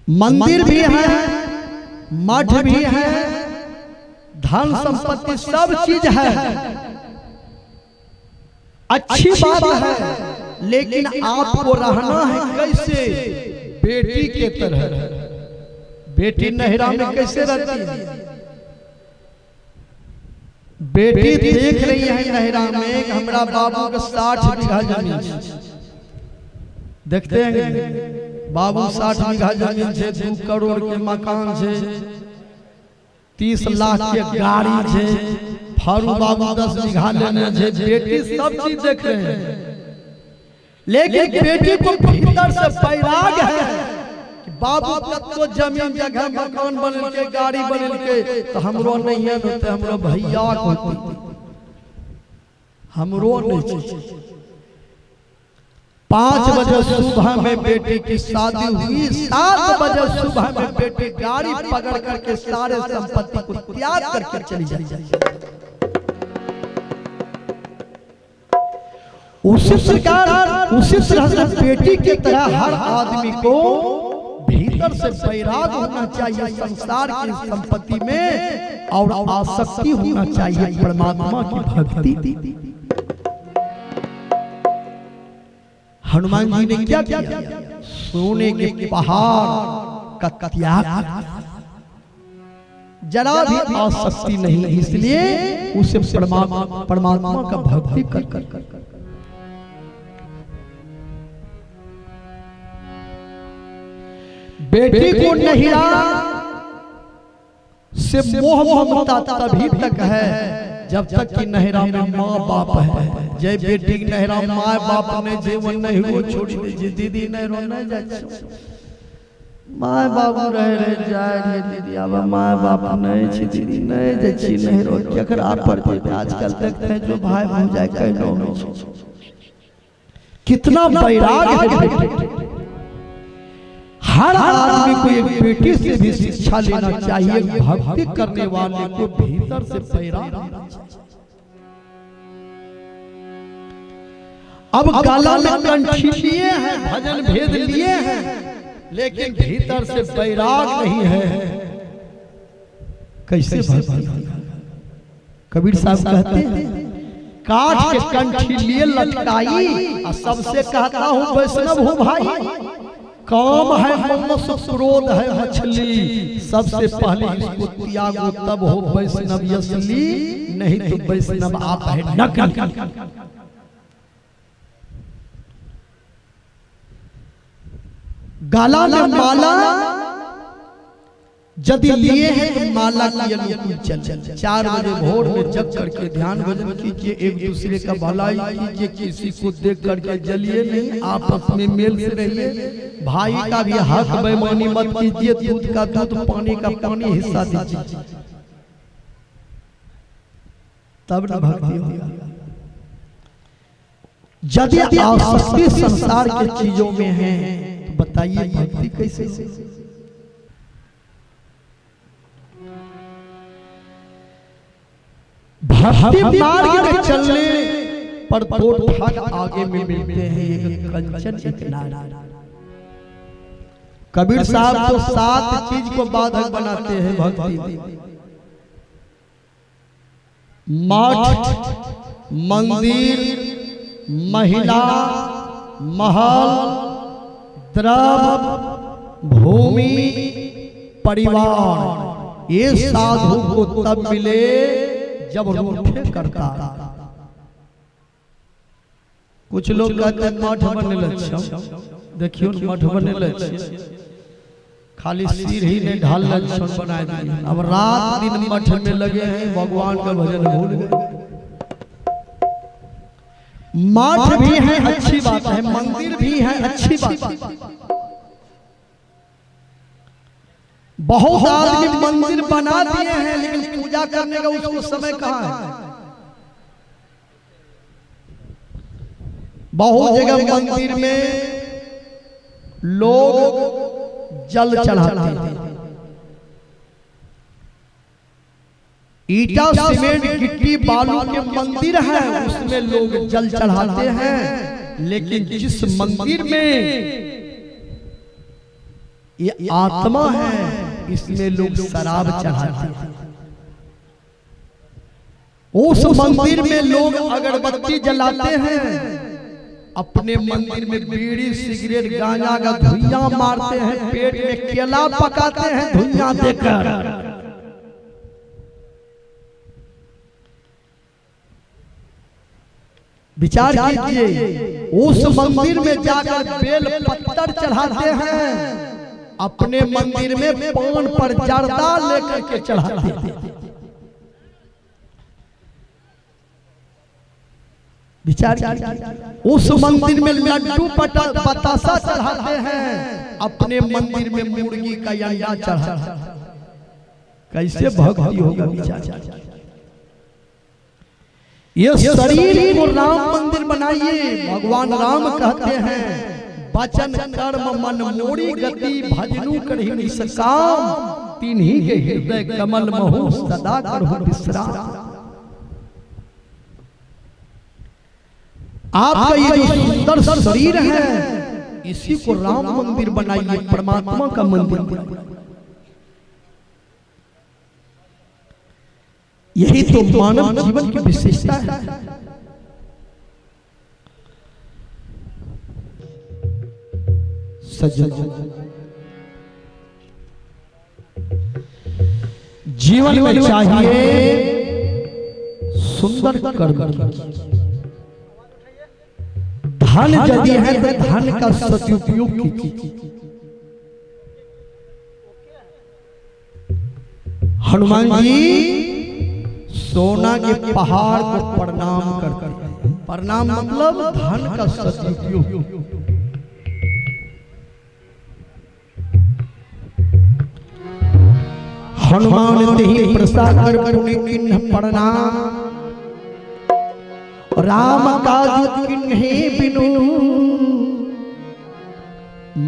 मंदिर भी है, मठ भी है, धन संपत्ति सब चीज है, अच्छी बात है, लेकिन आपको रहना है कैसे? बेटी के तरह। बेटी नहरा में कैसे रहती है? बेटी देख रही है नहरा में हमारा बाबू का 60 बीघा जमीन, देखते हैं बाबू 60 बीघा जमीन है, 2 करोड़ के मकान है, 30 लाख के गाड़ी है, फारू बाबू 10 बीघा लेने है। बेटी सब चीज देख रहे हैं, लेकिन बेटी को भीतर से बैराग है कि बाबू तो जमीन जगह मकान बनल के, गाड़ी बनल के, तो हमरो नहीं है, तो हमरो भैया होती, हमरो नहीं। 5 बजे सुबह में बेटी की शादी हुई, 7 बजे सुबह में बेटी गाड़ी पकड़ करके सारे संपत्ति को त्याग करके चली जाती। उसी प्रकार उसी तरह से बेटी की तरह हर आदमी को भीतर से बैराग होना चाहिए संसार की संपत्ति में, और आसक्ति होना चाहिए परमात्मा की भक्ति। हनुमान जी ने क्या किया? सोने के पहाड़ का त्याग, जरा भी आसक्ति नहीं, इसलिए उसे परमात्मा का भक्ति कर बेटी को नहिरा से मोह ममता तभी तक है जब तक कि नहिरा में माँ बाप है। जय बेटी की नहिरा माँ बाप ने जीवन नहीं हो छोड़ी दीजिए, दीदी नहीं रोना जाए, माँ बाबू रहे जाए दीदी, अब माँ बाप नहीं छी, दीदी नहीं जाए छी, नहीं रो केकरा पर दे। आजकल देखते हैं जो भाई भौजाई कहनो हो, कितना बैराग है बेटी। हर आदमी को एक बेटी से भी शिक्षा लेना चाहिए, भक्ति करने वाले को भीतर से बैराग होना चाहिए। अब गला में कंठी लिए हैं, भजन भेद लिए हैं, लेकिन भीतर से बैराग नहीं है, कैसे भक्ति? कबीर साहब कहते हैं काठ के कंठी लिए लटकाई, और सबसे कहता हूँ वैष्णव हूँ भाई, काम है ममस क्रोध है मछली, सबसे पहले इसको त्यागो तब हो वैष्णव असली, नहीं तो वैष्णव आप है नकली। गला में माला यदि लिए हैं तो माला की अनुकूल चल। 4 बजे भोर में जग करके ध्यान भजन कीजिए, एक दूसरे का भलाई कीजिए, किसी को देख करके जलिए नहीं, आपस में मेल से रहिए। भाई का भी हक बेईमानी मत कीजिए, दूध का दूध पानी का पानी हिस्सा दीजिए, तब न भक्ति होगा। यदि आसक्ति संसार के चीजों में है तो बताइए भक्ति कैसे होगी? भक्ति मार्ग में चलने पर 2 ठग आगे में मिलते हैं, एक कंचन एक नारा। कबीर साहब तो 7 चीज को बाधक बनाते हैं भक्ति: मठ, मंदिर, महिला, महल, द्रव्य, भूमि, परिवार। ये साधु को तब मिले जब रूठे करता। कुछ लोग कहते हैं मठ बने लक्ष्य, देखियो मठ बने लक्ष्य, खाली सिर ही ने ढाल लक्ष्य बनाए दिए, अब रात दिन मठ में लगे हैं, भगवान का भजन भूल गए। मठ भी है अच्छी बात है, मंदिर भी है अच्छी बात है। बहुत आदमी मंदिर बना दिए हैं, लेकिन पूजा करने का उसको समय कहाँ है? बहुत जगह मंदिर में लोग जल चढ़ाते हैं, ईटा सीमेंट गिट्टी बालू के मंदिर है, उसमें लोग जल चढ़ाते हैं। लेकिन जिस मंदिर में ये आत्मा है, इसमें लोग शराब चढ़ाते हैं। उस मंदिर में लोग अगरबत्ती जलाते हैं, अपने मंदिर में बीड़ी सिगरेट गांजा का धुइयां मारते हैं, पेट में केला पकाते हैं धुइयां देकर। विचार कीजिए, उस मंदिर में जाकर बेल पत्तर चढ़ाते हैं, अपने मंदिर में पान पर जर्दा लेकर के चढ़ाते हैं। विचार कीजिए, उस मंदिर में लड्डू बतासा चढ़ाते हैं, अपने मंदिर में मुर्गी का अंडा चढ़ाते हैं। कैसे भक्ति होगा? विचार। ये शरीर को राम मंदिर बनाइए। भगवान राम कहते हैं, वचन कर्म मन मोरी गति भजनु करहि निष्काम, तिन्ही के हृदय कमल महु सदा करहु विश्राम। आपका ये जो सुंदर शरीर है, इसी को राम मंदिर बनाइए, परमात्मा का मंदिर बनाइए। यही तो मानव जीवन की विशेषता है। सज्जन, जीवन में चाहिए सुंदर कर्म। धन यदि है तो धन का सदुपयोग कीजिए। हनुमान जी सोना के पहाड़ को प्रणाम करते हैं। प्रणाम मतलब धन का सदुपयोग। हनुमान तेहि प्रसाद पुनि किन्ह प्रणाम, राम काज किन्हे बिनु,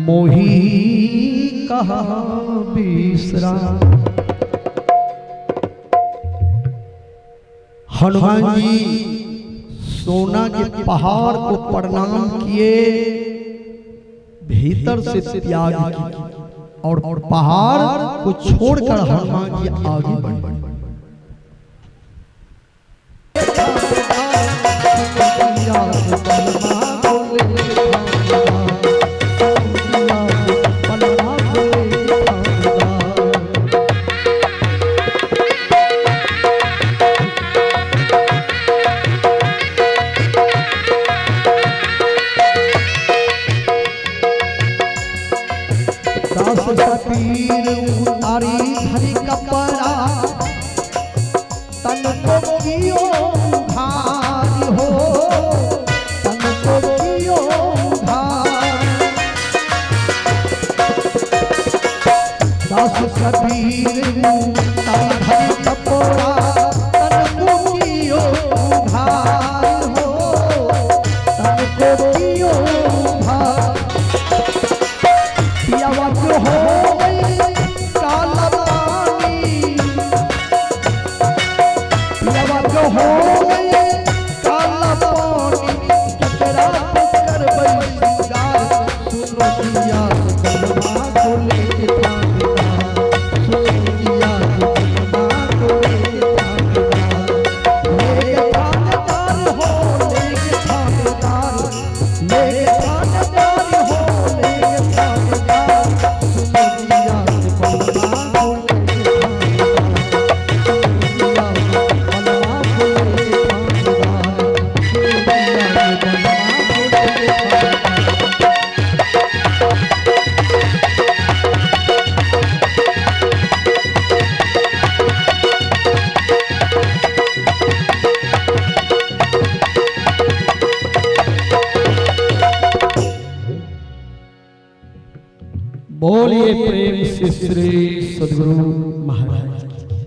मोहि कहा विश्राम। हनुमान जी सोना के पहाड़ को प्रणाम किए, भीतर से त्याग किया और पहाड़ को छोड़कर हनुमान जी आगे बढ़े। पीर उतारी धरी कपड़ा, तन को कियो भारी हो, तन को कियो भारी। दास कबीर उतारी धरी कपड़ा, तन को कियो भारी हो, तन को कियो भारी। पियावा जो हो बोलिए प्रेम से श्री सद्गुरु महाराज।